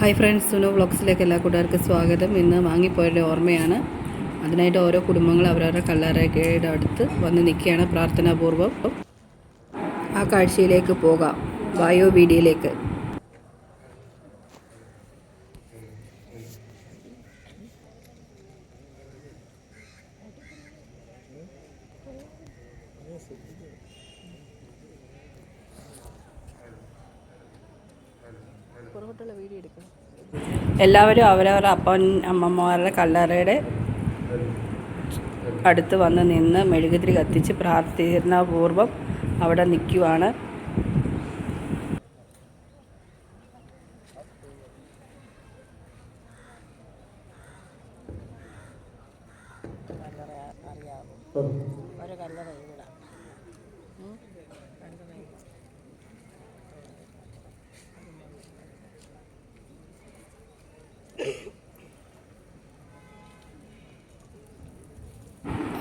Hi friends, Sunu വ്ളോഗ്സിലേക്ക് എല്ലാ കൂട്ടുകാർക്കും സ്വാഗതം. ഇന്ന് വാങ്ങിപ്പോയതിൻ്റെ ഓർമ്മയാണ്. അതിനായിട്ട് ഓരോ കുടുംബങ്ങൾ അവരവരുടെ കല്ലറയുടെ അടുത്ത് വന്ന് നിൽക്കുകയാണ് പ്രാർത്ഥനാപൂർവ്വം. ആ കാഴ്ചയിലേക്ക് പോകാം. വായോ വീഡിയോയിലേക്ക്. എല്ലാവരും അവരവരുടെ അമ്മമാരുടെ കല്ലറയുടെ അടുത്ത് വന്ന് നിന്ന് മെഴുകുതിരി കത്തിച്ച് പ്രാർത്ഥനാപൂർവ്വം അവിടെ നിൽക്കുവാണ്.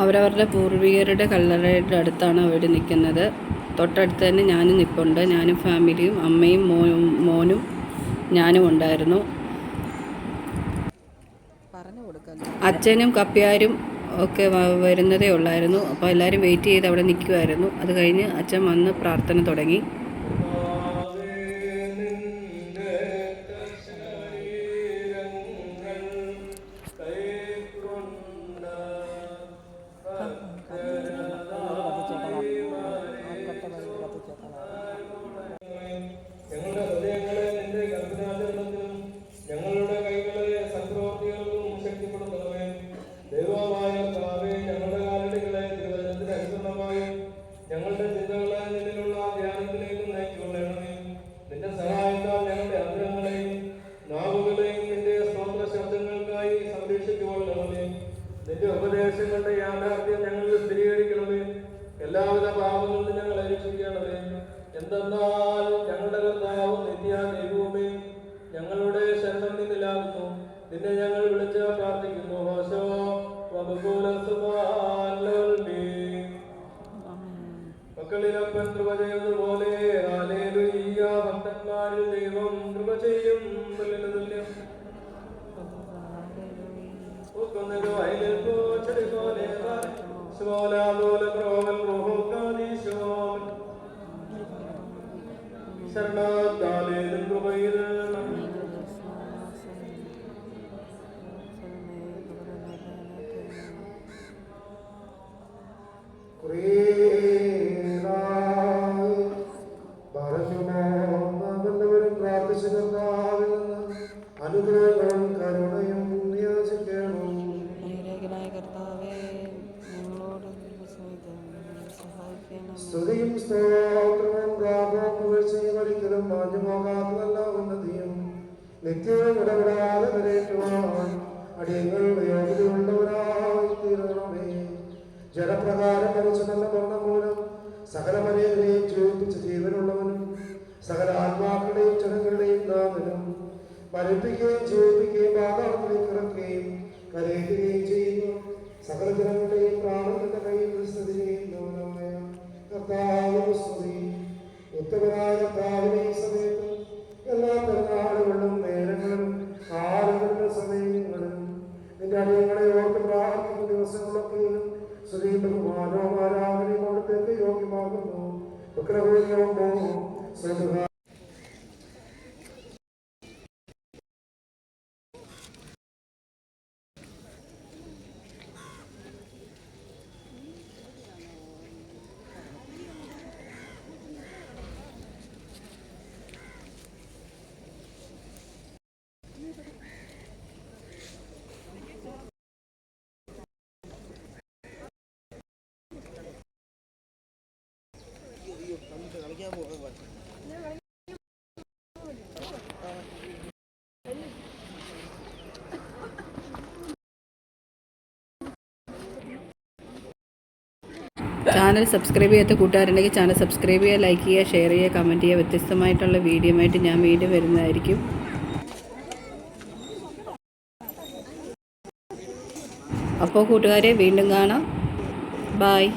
അവരവരുടെ പൂർവികരുടെ കല്ലറയുടെ അടുത്താണ് അവർ നിൽക്കുന്നത്. തൊട്ടടുത്ത് തന്നെ ഞാനും നിൽപ്പുണ്ട്. ഞാനും ഫാമിലിയും, അമ്മയും മോനും ഞാനും ഉണ്ടായിരുന്നു. അച്ഛനും കപ്പ്യാരും ഒക്കെ വരുന്നതേ ഉള്ളായിരുന്നു. അപ്പോൾ എല്ലാവരും വെയിറ്റ് ചെയ്ത് അവിടെ നിൽക്കുമായിരുന്നു. അത് കഴിഞ്ഞ് അച്ഛൻ വന്ന് പ്രാർത്ഥന തുടങ്ങി. ഞങ്ങളുടെ ചിന്തകളെ നിന്നിലുള്ള ധ്യാനത്തിലേക്ക് നയിച്ചുകൊള്ളണമേ. നിന്റെ സഹായത്താൽ ഞങ്ങളുടെ അന്തരങ്ങളെയും നാവുകളെയും നിന്റെ സ്തോത്ര ശബ്ദങ്ങൾക്കായി സംരക്ഷിച്ചുകൊള്ളണമേ. നിന്റെ ഉപദേശങ്ങളുടെ യാഥാർത്ഥ്യം ഞങ്ങൾ സ്ഥിരീകരിക്കണമേ. എല്ലാവിധ പാപങ്ങളും ഞങ്ങളെ രക്ഷിക്കണമേ. എന്തെന്നാൽ ഞങ്ങളുടെ കർത്താവും നിത്യ ദൈവവുമേ, ഞങ്ങളുടെ ശരണം നിന്നിലാകുന്നു. നിന്നെ ഞങ്ങൾ വിളിച്ച് പ്രാർത്ഥിക്കുന്നു. ഹോശോ മക്കളിലപ്പൻ കൃപ ചെയ്തതുപോലെ ഹല്ലേലൂയ. ഭക്തന്മാരിൽ ദൈവം കൃപ ചെയ്യും. ശരണാലേ കൃപയിൽ അനുഗ്രഹങ്ങളും കരുണയും യാചിക്കണം. സ്തുതിയും സ്തോത്രവും പ്രാപവും ഒരിക്കലും മാഞ്ഞു പോകാത്തതല്ല ഉന്നതിയും നിത്യവും ഇടപെടാതെ വരേറ്റുവാൻ അടിയങ്ങളുടെ യോഗ്യതയുള്ളവരായി തീരണമേ. ജലപ്രകാരം മരിച്ച നല്ല മരണം മൂലം സകല മനുഷ്യരെയും ജീവിപ്പിച്ച ജീവനുള്ളവനും സകല ആത്മാക്കളുടെയും ജനങ്ങളുടെയും നാമനും മരിപ്പിക്കുകയും ജീവിപ്പിക്കുകയും പാതാളത്തിലേക്ക് ഇറക്കുകയും കരയുകയും ചെയ്യുന്നു. സകല ജനങ്ങളുടെയും പ്രാണത്തിന്റെ കയ്യിൽ സ്ഥിതി ചെയ്യുന്നവനായ കർത്താവിന്റെ സ്തുതി. ഉത്തമനായ കർത്താവിനെ ഈ സമയത്ത് എല്ലാ പെരുന്നാളുകളിലും നേരങ്ങളിലും കാലങ്ങളിലും സമയങ്ങളിലും നിന്റെ അടിയങ്ങളെ ഓർത്ത് പ്രാർത്ഥിക്കുന്ന ദിവസങ്ങളൊക്കെയും സ്തുതിയും ബഹുമാനവും ആരാധനയും അവിടത്തേക്ക് യോഗ്യമാകുന്നു. ചാനൽ സബ്സ്ക്രൈബ് ചെയ്യാത്ത കൂട്ടുകാരുണ്ടെങ്കിൽ ചാനൽ സബ്സ്ക്രൈബ് ചെയ്യുക, ലൈക്ക് ചെയ്യുക, ഷെയർ ചെയ്യുക, കമൻറ്റ് ചെയ്യുക. വ്യത്യസ്തമായിട്ടുള്ള വീഡിയോ ആയിട്ട് ഞാൻ വീണ്ടും വരുന്നതായിരിക്കും. അപ്പോൾ കൂട്ടുകാരെ വീണ്ടും കാണാം. ബായ്.